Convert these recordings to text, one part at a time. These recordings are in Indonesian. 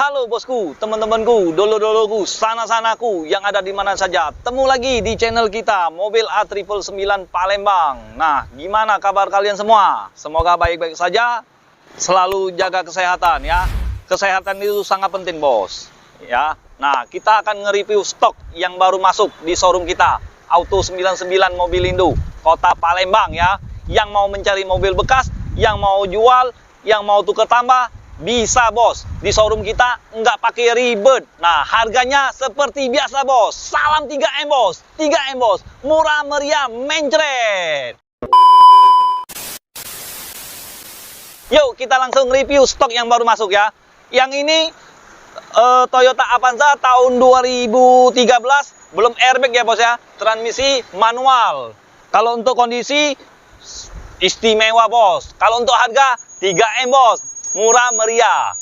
Halo bosku, teman-temanku, dolo-doloku, sana-sanaku yang ada di mana saja. Temu lagi di channel kita, Mobil A999 Palembang. Nah, gimana kabar kalian semua? Semoga baik-baik saja, selalu jaga kesehatan ya. Kesehatan itu sangat penting, bos. Ya. Nah, kita akan nge-review stok yang baru masuk di showroom kita, Auto 99 Mobilindo, Kota Palembang ya. Yang mau mencari mobil bekas, yang mau jual, yang mau tukar tambah, bisa bos, di showroom kita nggak pakai ribet. Nah, harganya seperti biasa bos. Salam 3M bos, 3M bos, murah meriah mencret. Yuk kita langsung review stok yang baru masuk ya. Yang ini Toyota Avanza tahun 2013, belum airbag ya bos ya. Transmisi manual. Kalau untuk kondisi istimewa bos. Kalau untuk harga 3M bos, murah meriah,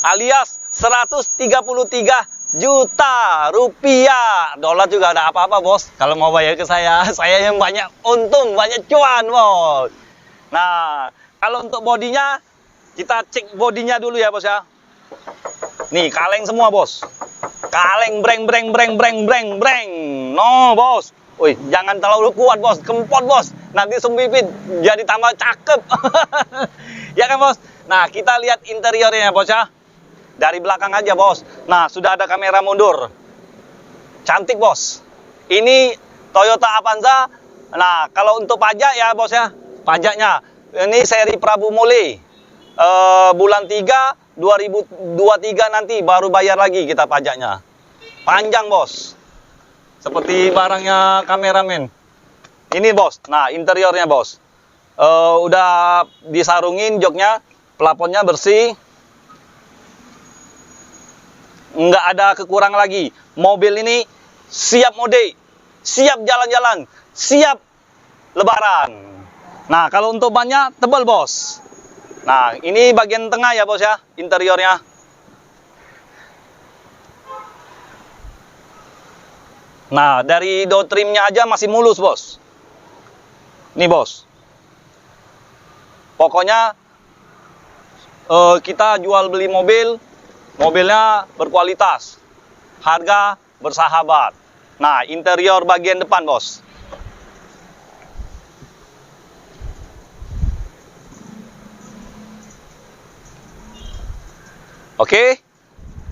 alias 133 juta rupiah. Dolar juga ada apa-apa bos. Kalau mau bayar ke saya yang banyak untung, banyak cuan bos. Nah, kalau untuk bodinya, kita cek bodinya dulu ya bos ya. Nih, kaleng semua bos. Kaleng breng. No bos. Wih, jangan terlalu kuat bos, kempot bos. Nanti sumbipit jadi tambah cakep. Ya kan bos? Nah, kita lihat interiornya bos ya. Dari belakang aja bos. Nah, sudah ada kamera mundur. Cantik bos. Ini Toyota Avanza. Nah, kalau untuk pajak ya bos ya. Pajaknya. Ini seri Prabu Mole. Bulan 3 2023 nanti baru bayar lagi kita pajaknya. Panjang bos. Seperti barangnya kameramen. Ini bos. Nah, interiornya bos. Udah disarungin joknya. Plafonnya bersih, nggak ada kekurangan lagi. Mobil ini siap mode, siap jalan-jalan, siap lebaran. Nah, kalau untuk bannya tebal bos. Nah, ini bagian tengah ya bos ya, interiornya. Nah, dari door trimnya aja masih mulus bos. Nih bos. Pokoknya kita jual beli mobil, mobilnya berkualitas, harga bersahabat. Nah, interior bagian depan bos. Oke.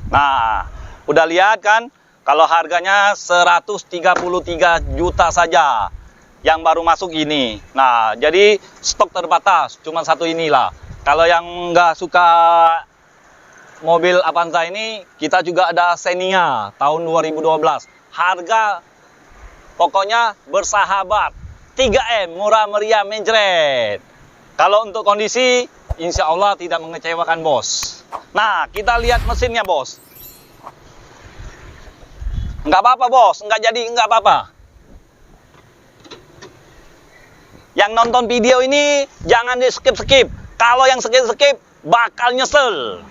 Nah, udah lihat kan kalau harganya 133 juta saja yang baru masuk ini. Nah, jadi stok terbatas, cuma satu inilah. Kalau yang nggak suka mobil Avanza ini, kita juga ada Xenia tahun 2012. Harga pokoknya bersahabat, 3M, murah meriah mencret. Kalau untuk kondisi, insya Allah tidak mengecewakan bos. Nah, kita lihat mesinnya bos. Nggak apa-apa bos, nggak jadi nggak apa-apa. Yang nonton video ini jangan di skip-skip. Kalau yang skip-skip bakal nyesel.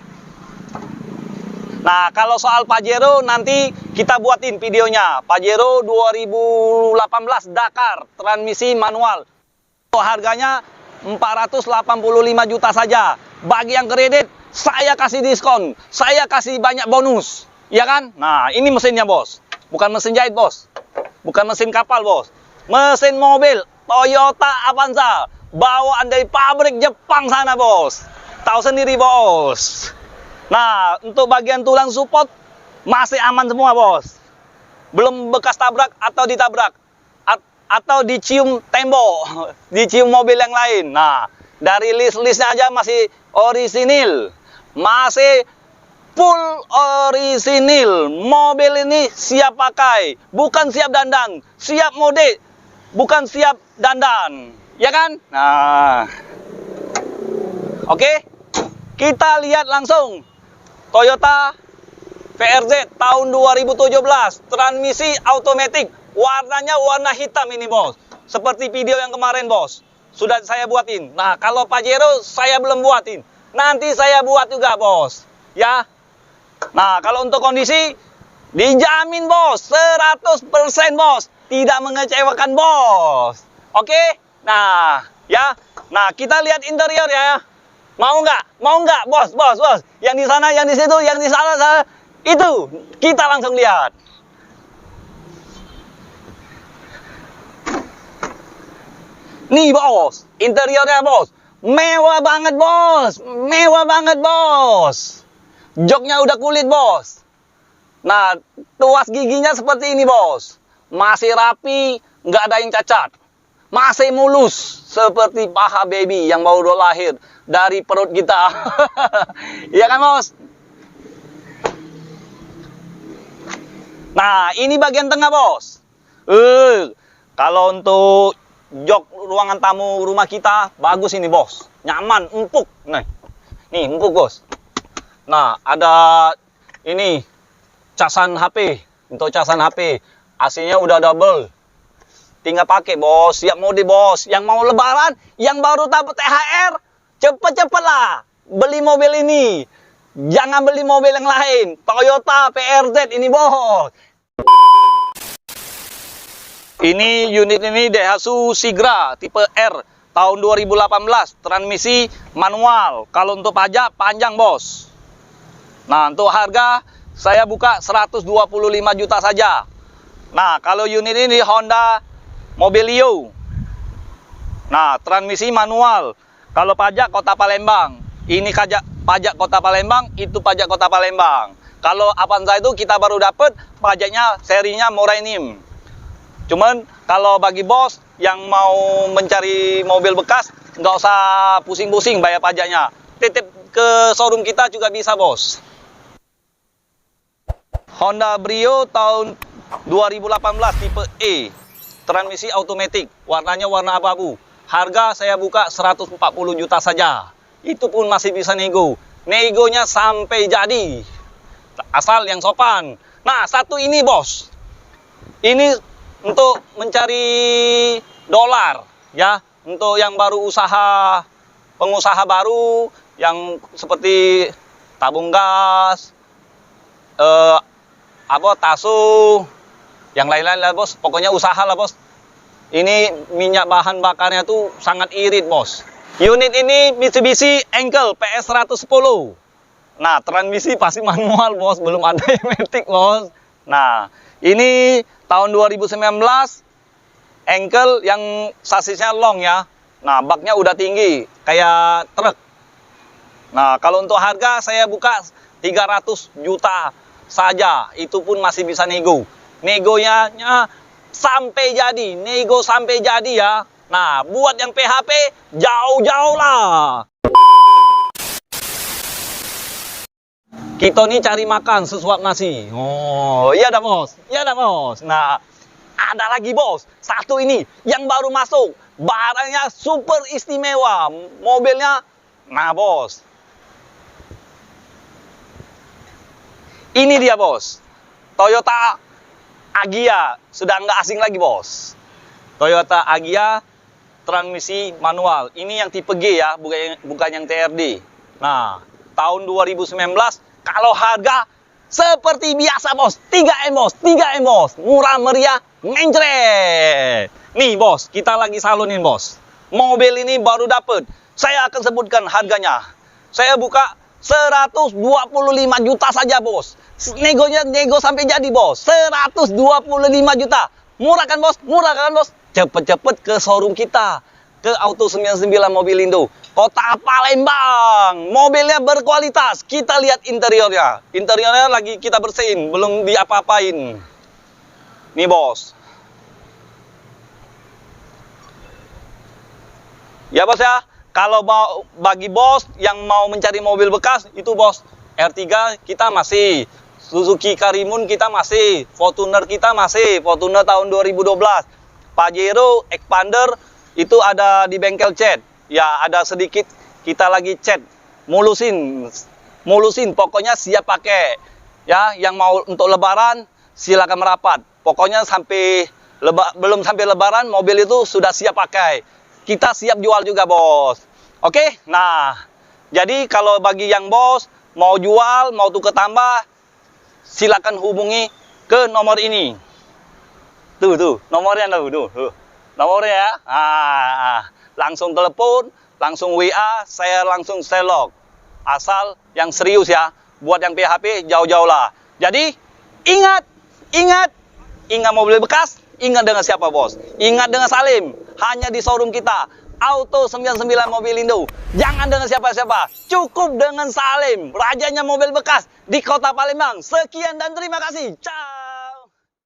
Nah, kalau soal Pajero nanti kita buatin videonya. Pajero 2018 Dakar, transmisi manual. Harganya 485 juta saja. Bagi yang kredit, saya kasih diskon. Saya kasih banyak bonus. Ya kan? Nah, ini mesinnya bos. Bukan mesin jahit bos. Bukan mesin kapal bos. Mesin mobil Toyota Avanza. Bawaan dari pabrik Jepang sana bos. Tahu sendiri bos. Nah, untuk bagian tulang support masih aman semua bos. Belum bekas tabrak atau ditabrak atau dicium tembok, dicium mobil yang lain. Nah, dari list-listnya aja masih orisinil. Masih full orisinil. Mobil ini siap pakai, bukan siap dandan. Siap mode, bukan siap dandan. Ya kan? Nah, oke, kita lihat langsung Toyota VRZ tahun 2017, transmisi automatic, warnanya warna hitam ini bos, seperti video yang kemarin bos, sudah saya buatin. Nah, kalau Pajero saya belum buatin, nanti saya buat juga bos, ya. Nah, kalau untuk kondisi dijamin bos, 100% bos, tidak mengecewakan bos, oke. Nah, ya. Nah, kita lihat interior ya. Mau nggak? Mau nggak, bos, bos, bos? Yang di sana, yang di situ, yang di sana, sana. Itu kita langsung lihat. Nih bos, interiornya bos, mewah banget bos, mewah banget bos. Joknya udah kulit bos. Nah, tuas giginya seperti ini bos, masih rapi, nggak ada yang cacat, masih mulus seperti paha baby yang baru lahir dari perut kita. Iya kan bos? Nah, ini bagian tengah bos. Kalau untuk jok ruangan tamu rumah kita bagus ini bos, nyaman, empuk. Nih empuk bos. Nah, ada ini casan HP, untuk casan HP. AC-nya udah double. Tinggal pakai bos, siap mode bos. Yang mau lebaran, yang baru dapat THR, cepet-cepet lah beli mobil ini. Jangan beli mobil yang lain. Toyota PRZ ini bos. Ini unit ini Daihatsu Sigra tipe R tahun 2018, transmisi manual. Kalau untuk pajak panjang bos. Nah, untuk harga saya buka 125 juta saja. Nah, kalau unit ini Honda Mobilio. Nah, transmisi manual. Kalau pajak Kota Palembang. Ini pajak Kota Palembang, itu pajak Kota Palembang. Kalau Avanza itu kita baru dapat pajaknya serinya Morainim. Cuman kalau bagi bos yang mau mencari mobil bekas, nggak usah pusing-pusing bayar pajaknya. Titip ke showroom kita juga bisa bos. Honda Brio tahun 2018 tipe E, transmisi automatic, warnanya warna abu-abu. Harga saya buka 140 juta saja. Itu pun masih bisa nego. Negonya sampai jadi. Asal yang sopan. Nah, satu ini bos. Ini untuk mencari dolar ya, untuk yang baru usaha, pengusaha baru yang seperti tabung gas, tasu, yang lain-lain lah bos. Pokoknya usaha lah bos. Ini minyak bahan bakarnya tuh sangat irit bos. Unit ini Mitsubishi Encel PS 110. Nah, transmisi pasti manual bos, belum ada yang matic bos. Nah, ini tahun 2019, Encel yang sasisnya long ya. Nah, baknya udah tinggi, kayak truk. Nah, kalau untuk harga saya buka 300 juta saja. Itu pun masih bisa nego. Negonya sampai jadi, nego sampai jadi ya. Nah, buat yang PHP, jauh-jauh lah. Kita nih cari makan sesuap nasi. Oh, iya dah bos. Iya dah bos. Nah, ada lagi bos. Satu ini yang baru masuk. Barangnya super istimewa. Mobilnya, nah bos. Ini dia bos. Toyota Agya. Sudah nggak asing lagi bos. Toyota Agya transmisi manual. Ini yang tipe G ya, bukan yang TRD. Nah, tahun 2019. Kalau harga seperti biasa bos, 3M bos, 3M bos, murah meriah, mencret. Nih bos, kita lagi salonin bos. Mobil ini baru dapet. Saya akan sebutkan harganya. Saya buka 125 juta saja bos. Nego sampai jadi bos. 125 juta. Murah kan bos? Murah kan bos? Cepet-cepet ke showroom kita. Ke Auto 99 Mobilindo. Kota Palembang. Mobilnya berkualitas. Kita lihat interiornya. Interiornya lagi kita bersihin. Belum diapa-apain. Nih bos. Ya bos ya. Kalau mau bagi bos yang mau mencari mobil bekas. Itu bos. R3 kita masih. Suzuki Karimun kita masih. Fortuner kita masih. Fortuner tahun 2012. Pajero Expander itu ada di bengkel cat. Ya, ada sedikit kita lagi cat. Mulusin. Pokoknya siap pakai. Ya, yang mau untuk lebaran silakan merapat. Pokoknya belum sampai lebaran mobil itu sudah siap pakai. Kita siap jual juga, bos. Oke? Nah, jadi kalau bagi yang bos mau jual, mau tukar tambah, silakan hubungi ke nomor ini. Tuh, nomornya tuh. Nomornya ya. Langsung telepon langsung WA, saya langsung selok. Asal yang serius ya, buat yang PHP jauh-jauh lah. Jadi ingat mobil bekas, ingat dengan siapa bos? Ingat dengan Salim, hanya di showroom kita. Auto 99 Mobilindo. Jangan dengan siapa-siapa, cukup dengan Salim, rajanya mobil bekas di Kota Palembang. Sekian dan terima kasih. Ciao.